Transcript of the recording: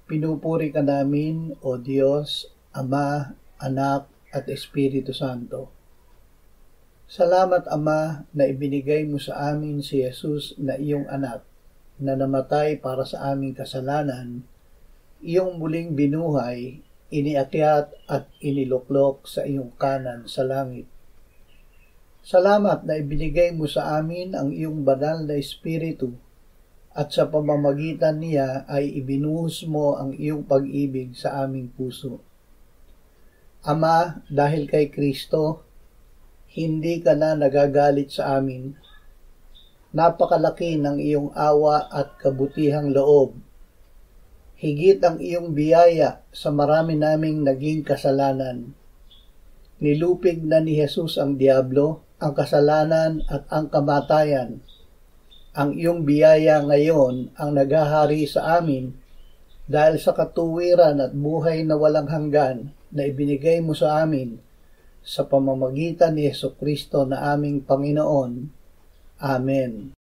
Pinupuri ka namin, O Diyos, Ama, Anak, at Espiritu Santo. Salamat, Ama, na ibinigay mo sa amin si Jesus na iyong anak, na namatay para sa aming kasalanan, iyong muling binuhay, iniakyat at iniluklok sa iyong kanan sa langit. Salamat na ibinigay mo sa amin ang iyong banal na Espiritu at sa pamamagitan niya ay ibinuhos mo ang iyong pag-ibig sa aming puso. Ama, dahil kay Kristo, hindi ka na nagagalit sa amin. Napakalaki ng iyong awa at kabutihang loob. Higit ang iyong biyaya sa marami naming naging kasalanan. Nilupig na ni Jesus ang diablo, ang kasalanan at ang kamatayan. Ang iyong biyaya ngayon ang naghahari sa amin dahil sa katuwiran at buhay na walang hanggan na ibinigay mo sa amin sa pamamagitan ni Jesucristo na aming Panginoon. Amen.